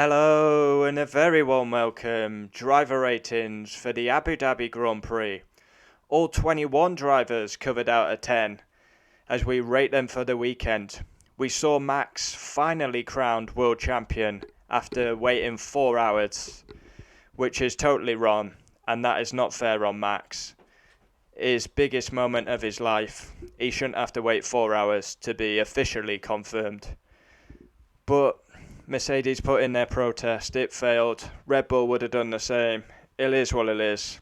Hello and a very warm welcome. Driver ratings for the Abu Dhabi Grand Prix. All 21 drivers covered out of 10 as we rate them for the weekend. We saw Max finally crowned world champion after waiting 4 hours, which is totally wrong, and that is not fair on Max. His biggest moment of his life. He shouldn't have to wait 4 hours to be officially confirmed. But Mercedes put in their protest, it failed. Red Bull would have done the same. It is what it is.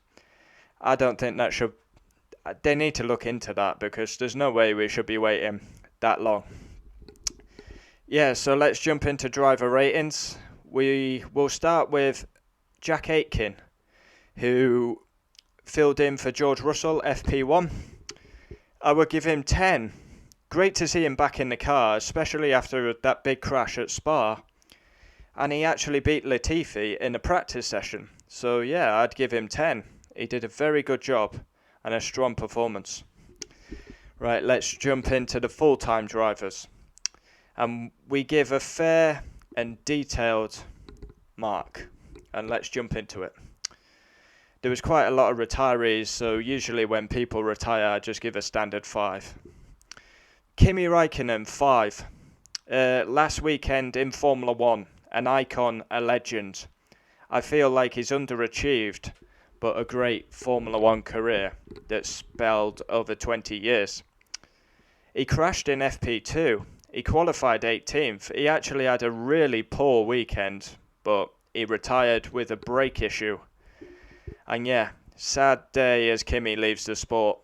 I don't think that should... They need to look into that because there's no way we should be waiting that long. Yeah, so let's jump into driver ratings. We will start with Jack Aitken, who filled in for George Russell, FP1. I would give him 10. Great to see him back in the car, especially after that big crash at Spa. And he actually beat Latifi in a practice session. So yeah, I'd give him 10. He did a very good job and a strong performance. Right, let's jump into the full-time drivers. And we give a fair and detailed mark. And let's jump into it. There was quite a lot of retirees, so usually when people retire, I just give a standard 5. Kimi Räikkönen, 5. Last weekend in Formula 1. An icon, a legend. I feel like he's underachieved, but a great Formula 1 career that spelled over 20 years. He crashed in FP2. He qualified 18th. He actually had a really poor weekend, but he retired with a brake issue. And yeah, sad day as Kimi leaves the sport,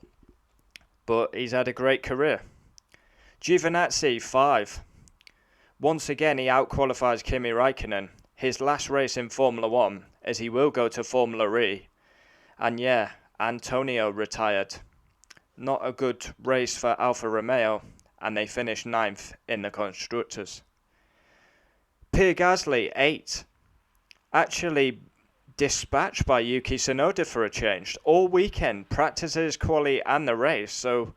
but he's had a great career. Giovinazzi, 5. Once again, he outqualifies Kimi Räikkönen, his last race in Formula 1, as he will go to Formula E. And yeah, Antonio retired. Not a good race for Alfa Romeo, and they finished 9th in the Constructors. Pierre Gasly, 8. Actually dispatched by Yuki Sonoda for a change. All weekend, practices, quali, and the race. So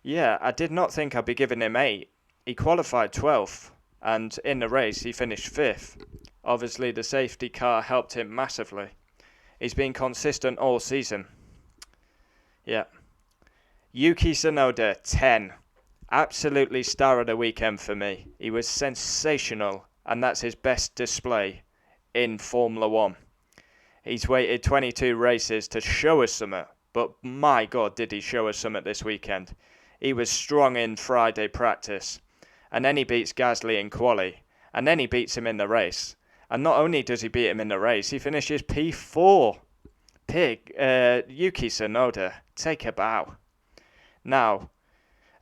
yeah, I did not think I'd be giving him 8. He qualified 12th, and in the race he finished 5th. Obviously the safety car helped him massively. He's been consistent all season. Yeah. Yuki Sonoda, 10. Absolutely star of the weekend for me. He was sensational, and that's his best display in Formula 1. He's waited 22 races to show us something, but my God, did he show us something this weekend. He was strong in Friday practice, and then he beats Gasly in quali, and then he beats him in the race. And not only does he beat him in the race, he finishes P4. Yuki Sonoda, take a bow. Now,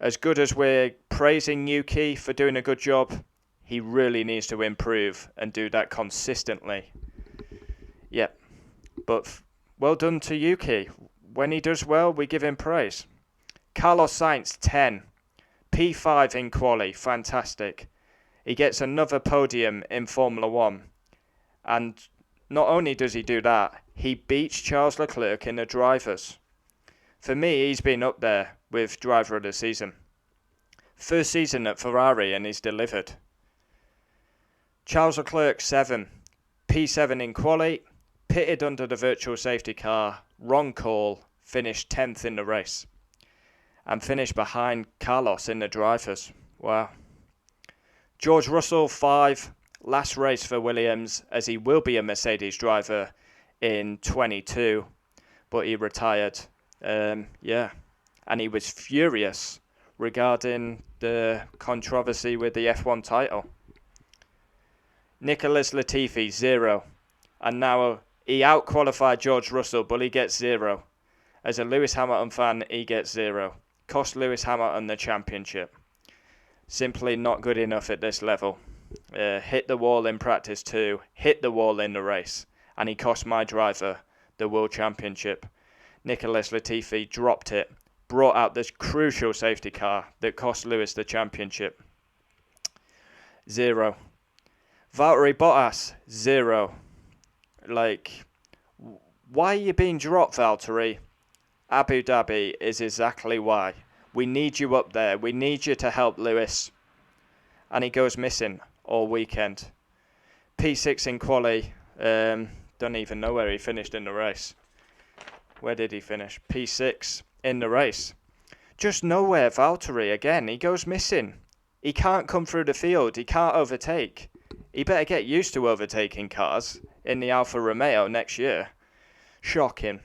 as good as we're praising Yuki for doing a good job, he really needs to improve and do that consistently. Yep, but well done to Yuki. When he does well, we give him praise. Carlos Sainz, 10. P5 in quali, fantastic. He gets another podium in Formula 1. And not only does he do that, he beats Charles Leclerc in the drivers. For me, he's been up there with driver of the season. First season at Ferrari and he's delivered. Charles Leclerc, 7. P7 in quali, pitted under the virtual safety car, wrong call, finished 10th in the race. And finished behind Carlos in the drivers. Wow. George Russell, 5. Last race for Williams, as he will be a Mercedes driver in 22. But he retired. Yeah. And he was furious regarding the controversy with the F1 title. Nicholas Latifi, 0. And now he outqualified George Russell, but he gets 0. As a Lewis Hamilton fan, he gets 0. Cost Lewis Hamilton the championship. Simply not good enough at this level. Hit the wall in practice too. Hit the wall in the race. And he cost my driver the world championship. Nicholas Latifi dropped it. Brought out this crucial safety car that cost Lewis the championship. 0. Valtteri Bottas, 0. Why are you being dropped, Valtteri? Abu Dhabi is exactly why. We need you up there. We need you to help Lewis. And he goes missing all weekend. P6 in quali. Don't even know where he finished in the race. Where did he finish? P6 in the race. Just nowhere, Valtteri again. He goes missing. He can't come through the field. He can't overtake. He better get used to overtaking cars in the Alfa Romeo next year. Shocking.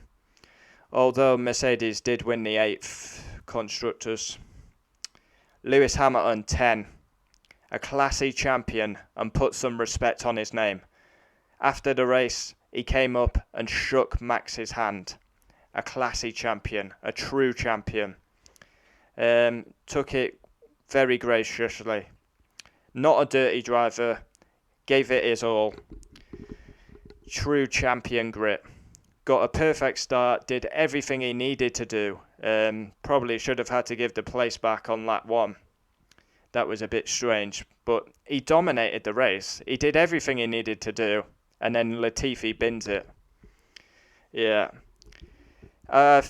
Although Mercedes did win the 8th Constructors. Lewis Hamilton, 10. A classy champion, and put some respect on his name. After the race, he came up and shook Max's hand. A classy champion, a true champion. Took it very graciously. Not a dirty driver. Gave it his all. True champion grit. Got a perfect start. Did everything he needed to do. Probably should have had to give the place back on lap 1. That was a bit strange. But he dominated the race. He did everything he needed to do. And then Latifi bins it. Yeah. I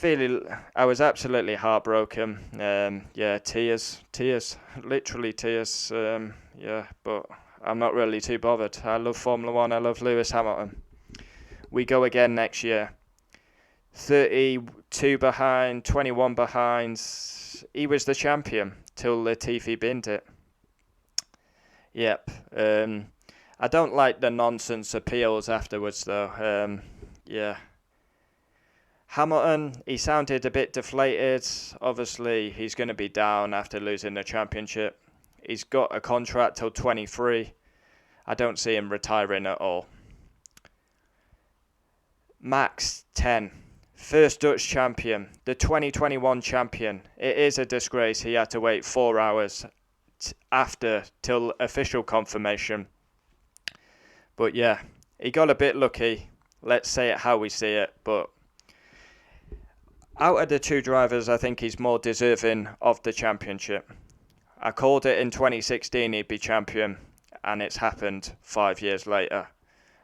was absolutely heartbroken. Tears, literally tears. But I'm not really too bothered. I love Formula One. I love Lewis Hamilton. We go again next year. 32 behind, 21 behind. He was the champion till Latifi binned it. Yep. I don't like the nonsense appeals afterwards though. Hamilton, he sounded a bit deflated. Obviously, he's going to be down after losing the championship. He's got a contract till 23. I don't see him retiring at all. Max, 10. First Dutch champion. The 2021 champion. It is a disgrace he had to wait 4 hours after till official confirmation. But yeah, he got a bit lucky. Let's say it how we see it. But out of the two drivers, I think he's more deserving of the championship. I called it in 2016 he'd be champion, and it's happened 5 years later.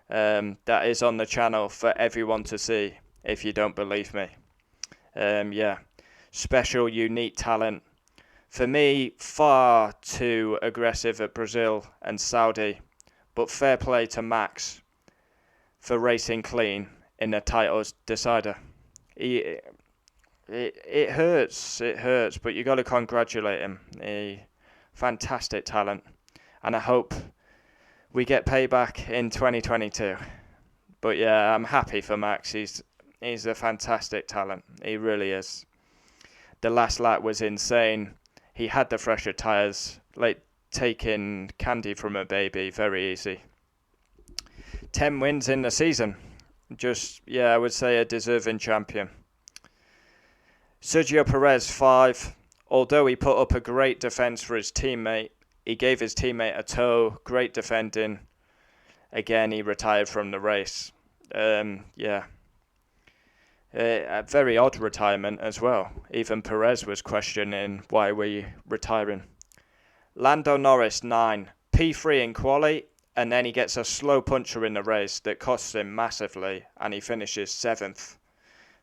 That is on the channel for everyone to see, if you don't believe me. Special, unique talent. For me, far too aggressive at Brazil and Saudi, but fair play to Max for racing clean in the titles decider. It hurts, but you got to congratulate him. A fantastic talent, and I hope we get payback in 2022. But yeah, I'm happy for Max. He's a fantastic talent. He really is. The last lap was insane. He had the fresher tyres, like taking candy from a baby, very easy. 10 wins in the season. I would say a deserving champion. Sergio Perez, 5. Although he put up a great defence for his teammate, he gave his teammate a tow, great defending. Again, he retired from the race. A very odd retirement as well. Even Perez was questioning why we're retiring. Lando Norris, 9. P3 in quali, and then he gets a slow puncher in the race that costs him massively, and he finishes 7th.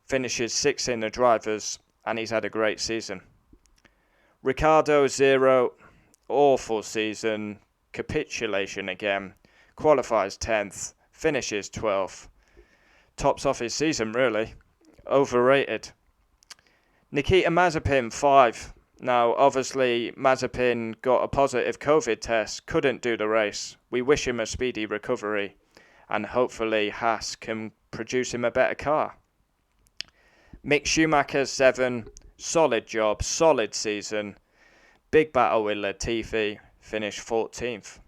Finishes 6th in the drivers, and he's had a great season. Ricciardo, 0. Awful season. Capitulation again. Qualifies 10th. Finishes 12th. Tops off his season, really. Overrated. Nikita Mazepin, 5. Now, obviously, Mazepin got a positive COVID test, couldn't do the race. We wish him a speedy recovery, and hopefully Haas can produce him a better car. Mick Schumacher, 7. Solid job, solid season. Big battle with Latifi, finished 14th.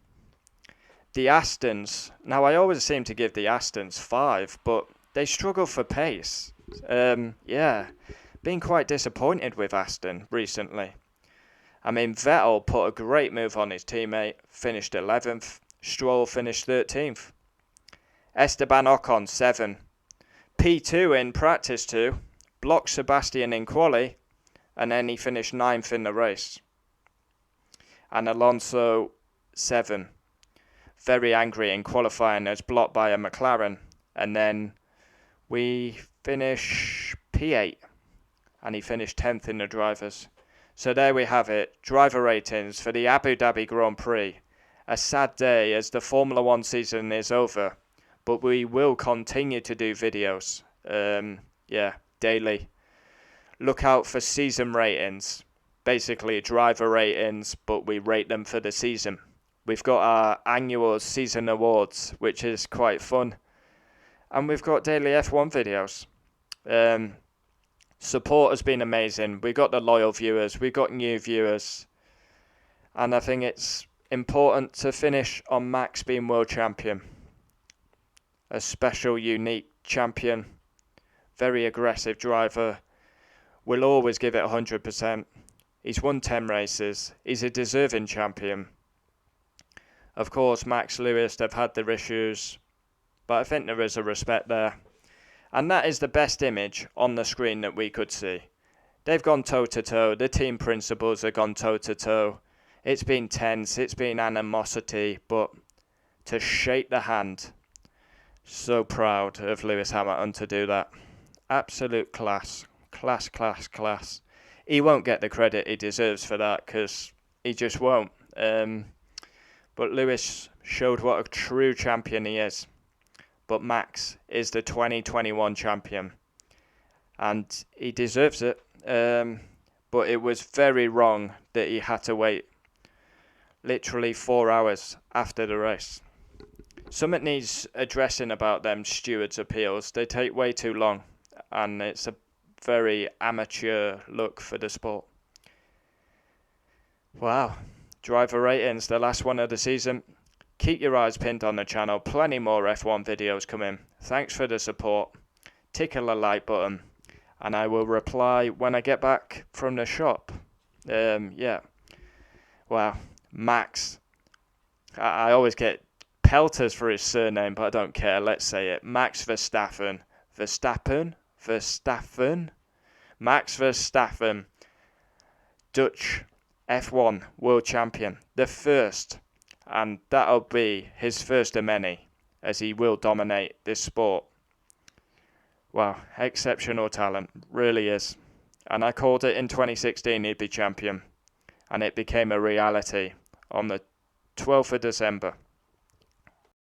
The Astons. Now, I always seem to give the Astons 5, but they struggle for pace. Been quite disappointed with Aston recently. I mean, Vettel put a great move on his teammate, finished 11th. Stroll finished 13th. Esteban Ocon, 7. P2 in practice 2. Blocked Sebastian in quali, and then he finished 9th in the race. And Alonso, 7. Very angry in qualifying as blocked by a McLaren, and then we finish P8, and he finished 10th in the drivers. So there we have it, driver ratings for the Abu Dhabi Grand Prix. a sad day as the Formula 1 season is over, but we will continue to do videos, daily. Look out for season ratings, basically driver ratings, but we rate them for the season. We've got our annual season awards, which is quite fun, and we've got daily F1 videos. Support has been amazing. We've got the loyal viewers, we've got new viewers, and I think it's important to finish on Max being world champion. A special, unique champion, very aggressive driver, will always give it 100%. He's won 10 races, he's a deserving champion. Of course, Max Lewis, they've had their issues, but I think there is a respect there. And that is the best image on the screen that we could see. They've gone toe-to-toe, the team principals have gone toe-to-toe. It's been tense, it's been animosity, but to shake the hand, so proud of Lewis Hamilton to do that. Absolute class. Class. He won't get the credit he deserves for that, because he just won't. But Lewis showed what a true champion he is. But Max is the 2021 champion, and he deserves it. But it was very wrong that he had to wait literally 4 hours after the race. Something needs addressing about them stewards' appeals. They take way too long, and it's a very amateur look for the sport. Wow. Driver ratings, the last one of the season. Keep your eyes pinned on the channel. Plenty more F1 videos coming. Thanks for the support. Tickle the like button, and I will reply when I get back from the shop. Wow. Max. I always get pelters for his surname, but I don't care. Let's say it. Max Verstappen. Verstappen. Max Verstappen. Dutch F1 world champion. The first. And that'll be his first of many, as he will dominate this sport. Wow. Exceptional talent. Really is. And I called it in 2016 he'd be champion. And it became a reality on the 12th of December.